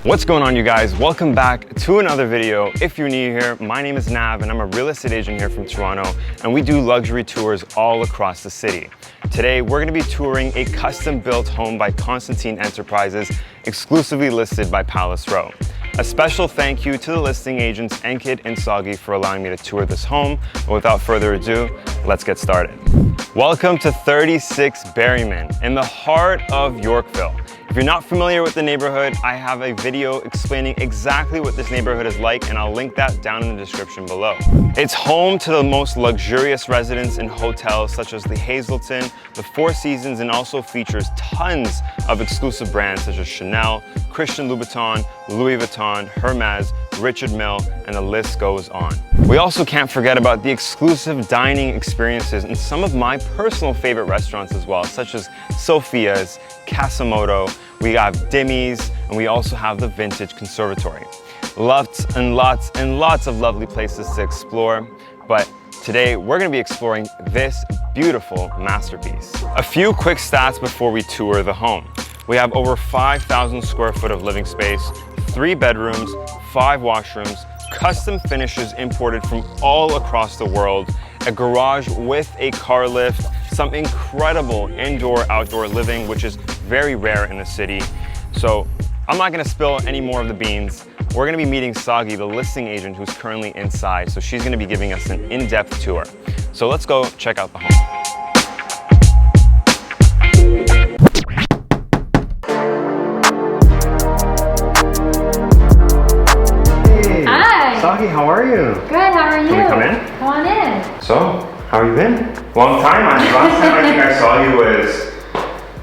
What's going on, you guys? Welcome back to another video. If you're new here, my name is Nav and I'm a real estate agent here from Toronto, and we do luxury tours all across the city. Today, we're gonna be touring a custom-built home by Constantine Enterprises, exclusively listed by Palace Row. A special thank you to the listing agents Ankit and Saghi for allowing me to tour this home. And without further ado, let's get started. Welcome to 36 Berryman, in the heart of Yorkville. If you're not familiar with the neighborhood, I have a video explaining exactly what this neighborhood is like, and I'll link that down in the description below. It's home to the most luxurious residents and hotels such as the Hazelton, the Four Seasons, and also features tons of exclusive brands such as Chanel, Christian Louboutin, Louis Vuitton, Hermes, Richard Mille, and the list goes on. We also can't forget about the exclusive dining experiences and some of my personal favorite restaurants as well, such as Sophia's, Casimoto, we have Dimmies, and we also have the Vintage Conservatory. Lots and lots and lots of lovely places to explore, but today we're going to be exploring this beautiful masterpiece. A few quick stats before we tour the home. We have over 5,000 square foot of living space, 3 bedrooms, 5 washrooms, custom finishes imported from all across the world, a garage with a car lift, some incredible indoor-outdoor living, which is very rare in the city. So I'm not gonna spill any more of the beans. We're gonna be meeting Saghi, the listing agent who's currently inside. So she's gonna be giving us an in-depth tour. So let's go check out the home. Saghi, how are you? Good, how are you? Can we come in? Come on in. So, how have you been? Long time. Last time I think I saw you was,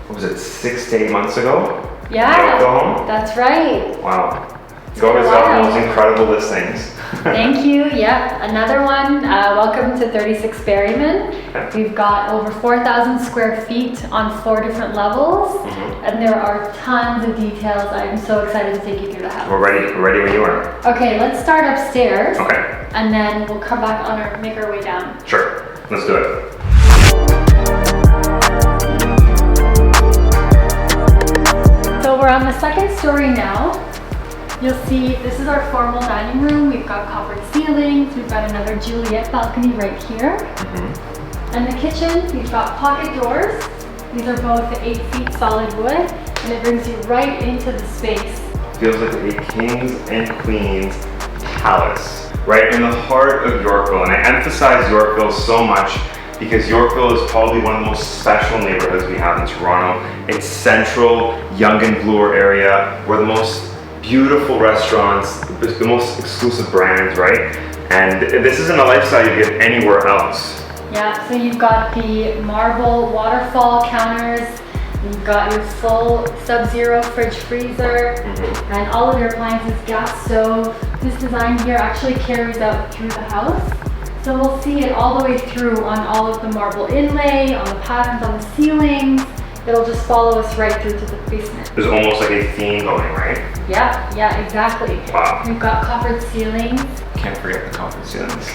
what was it, 6 to 8 months ago? Yeah, Go home? That's right. Wow. You always got the most incredible listings. Thank you. Yep, another one. Welcome to 36 Berryman. Okay. We've got over 4,000 square feet on 4 different levels, and there are tons of details. I'm so excited to take you through the house. We're ready when you are. Okay, let's start upstairs. Okay. And then we'll come back make our way down. Sure, let's do it. So we're on the 2nd story now. You'll see this is our formal dining room. We've got coppered ceilings. We've got another Juliet balcony right here. And the kitchen, we've got pocket doors. These are both 8 feet solid wood, and it brings you right into the space. Feels like a king's and queen's palace, right in the heart of Yorkville. And I emphasize Yorkville so much because Yorkville is probably one of the most special neighborhoods we have in Toronto. It's central, Yonge and Bloor area, where the most beautiful restaurants, the most exclusive brands, right? And this isn't a lifestyle you get anywhere else. Yeah, so you've got the marble waterfall counters, you've got your full sub-zero fridge freezer, and all of your appliances, gas stove. This design here actually carries out through the house. So we'll see it all the way through on all of the marble inlay, on the patterns on the ceilings. It'll just follow us right through to the basement. There's almost like a theme going, right? Yeah, exactly. Wow. We've got coppered ceilings. Can't forget the coppered ceilings.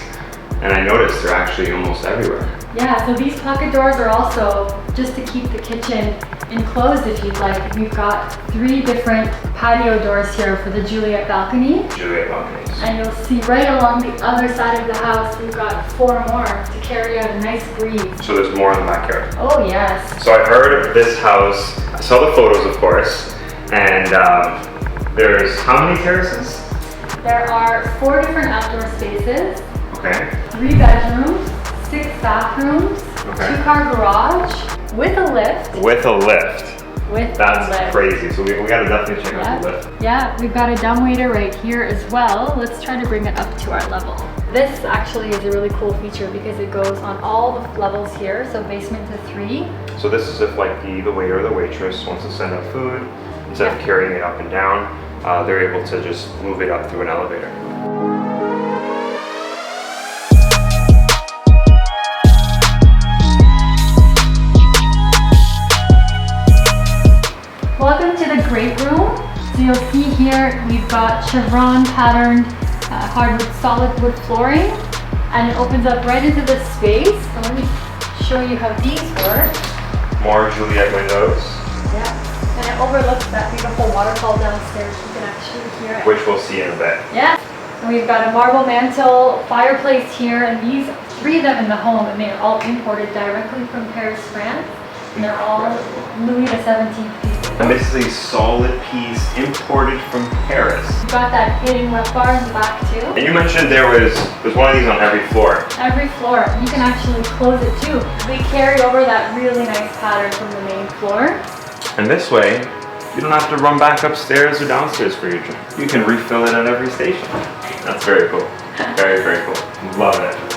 And I noticed they're actually almost everywhere. Yeah, so these pocket doors are also just to keep the kitchen enclosed if you'd like. We've got 3 different patio doors here for the Juliet balcony. Juliet balconies. And you'll see right along the other side of the house, we've got 4 more to carry out a nice breeze. So there's more in the backyard. Oh yes. So I heard of this house, I saw the photos of course, and there's how many terraces? There are 4 different outdoor spaces. Okay. 3 bedrooms, 6 bathrooms, okay. 2-car garage with a lift. With a lift. With That's a lift. Crazy. So we gotta definitely check out the lift. Yeah, we've got a dumbwaiter right here as well. Let's try to bring it up to our level. This actually is a really cool feature because it goes on all the levels here, so basement to 3. So this is if like the waiter or the waitress wants to send out food, instead of carrying it up and down, they're able to just move it up through an elevator. Welcome to the great room. So you'll see here we've got chevron patterned hardwood solid wood flooring, and it opens up right into this space. So let me show you how these work. More Juliet windows. Yeah. And it overlooks that beautiful waterfall downstairs. You can actually hear it. Which we'll see in a bit. Yeah. And we've got a marble mantle, fireplace here, and these 3 of them in the home, and they're all imported directly from Paris, France. And they're all Louis XVII pieces. And this is a solid piece imported from Paris. You've got that hidden wet bar in the back too. And you mentioned there's one of these on every floor. Every floor. You can actually close it too. We carry over that really nice pattern from the main floor. And this way, you don't have to run back upstairs or downstairs for your drink. You can refill it at every station. That's very cool. Very, very cool. Love it.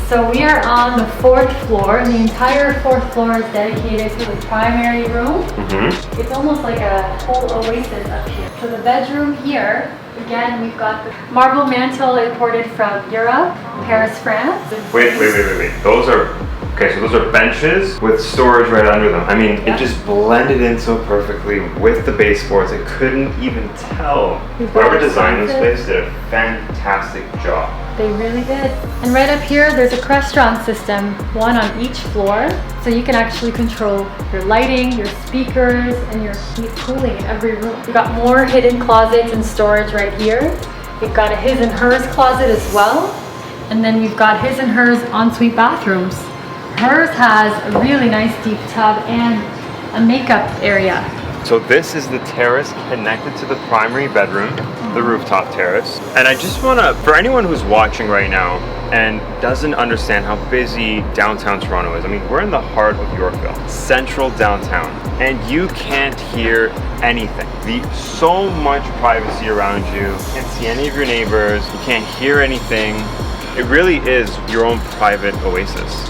So we are on the 4th floor, and the entire 4th floor is dedicated to the primary room. It's almost like a whole oasis up here. So the bedroom here, again, we've got the marble mantle imported from Europe, Paris, France. Wait. Those are benches with storage right under them. I mean, it just blended in so perfectly with the baseboards. I couldn't even tell. Whoever designed this place did a fantastic job. They really did. And right up here, there's a Crestron system, one on each floor. So you can actually control your lighting, your speakers, and your heat cooling in every room. We've got more hidden closets and storage right here. We've got a his and hers closet as well. And then we've got his and hers ensuite bathrooms. Hers has a really nice deep tub and a makeup area. So this is the terrace connected to the primary bedroom, the rooftop terrace. And I just wanna, for anyone who's watching right now and doesn't understand how busy downtown Toronto is, I mean, we're in the heart of Yorkville, central downtown, and you can't hear anything. So much privacy around you. You can't see any of your neighbors, you can't hear anything. It really is your own private oasis.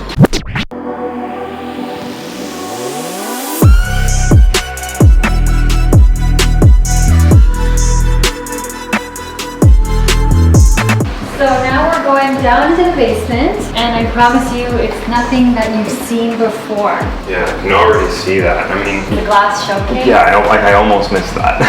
So now we're going down to the basement, and I promise you it's nothing that you've seen before. Yeah, I can already see that. I mean, The glass showcase. yeah, I almost missed that.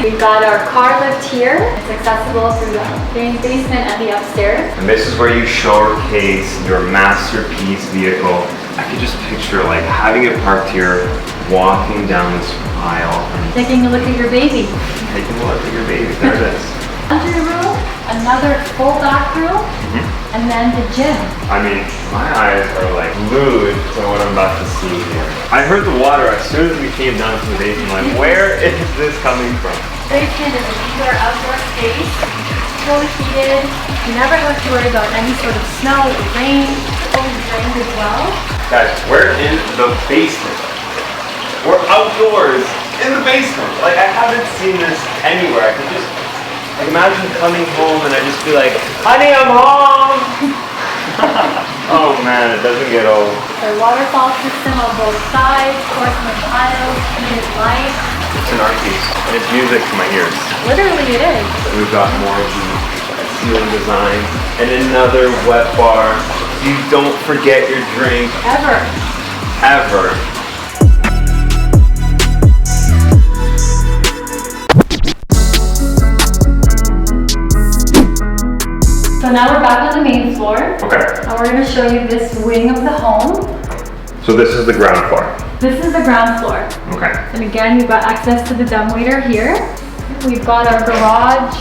We've got our car lift here. It's accessible through the main basement and the upstairs. And this is where you showcase your masterpiece vehicle. I could just picture like having it parked here, walking down this aisle, and Taking a look at your baby. taking a look at your baby. There it is. Laundry room, another full bathroom, and then the gym. I mean, my eyes are like glued to what I'm about to see here. I heard the water as soon as we came down to the basement. Like, where is this coming from? Basement is an indoor outdoor space, fully heated. You never have to worry about any sort of snow or rain. It's fully drained as well. Guys, we're in the basement. We're outdoors in the basement. Like, I haven't seen this anywhere. I could just like imagine coming home and I just be like, honey, I'm home. Oh man, it doesn't get old. The waterfall system on both sides, porcelain tiles, heated light. It's an art piece. And it's music to my ears. Literally it is. We've got more of the ceiling design and another wet bar. You don't forget your drink. Ever. Ever. So now we're back on the main floor. Okay. And we're going to show you this wing of the home. So this is the ground floor. This is the ground floor. Okay. And again, we've got access to the dumbwaiter here. We've got our garage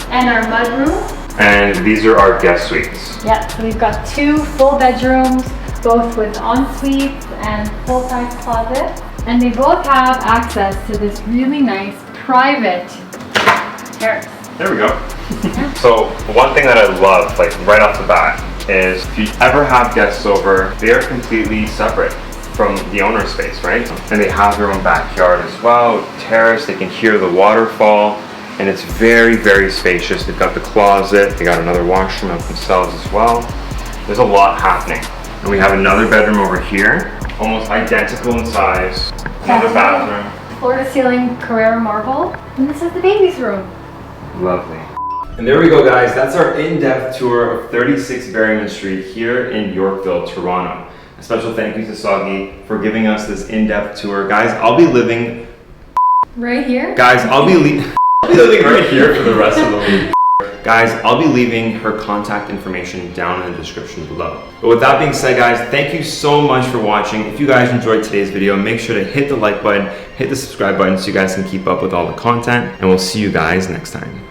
and our mudroom. And these are our guest suites. Yeah, so we've got 2 full bedrooms, both with ensuites and full-size closets. And they both have access to this really nice private terrace. There we go. So one thing that I love, like right off the bat, is if you ever have guests over, they are completely separate from the owner's space, right? And they have their own backyard as well, terrace, they can hear the waterfall, and it's very, very spacious. They've got the closet, they got another washroom of themselves as well. There's a lot happening. And we have another bedroom over here, almost identical in size, another bathroom. Floor to ceiling Carrera marble. And this is the baby's room. Lovely. And there we go, guys. That's our in-depth tour of 36 Berryman Street here in Yorkville, Toronto. A special thank you to Saghi for giving us this in-depth tour. Guys, I'll be living right here. Guys, I'll be living right here for the rest of the week. Guys, I'll be leaving her contact information down in the description below. But with that being said, guys, thank you so much for watching. If you guys enjoyed today's video, make sure to hit the like button, hit the subscribe button so you guys can keep up with all the content, and we'll see you guys next time.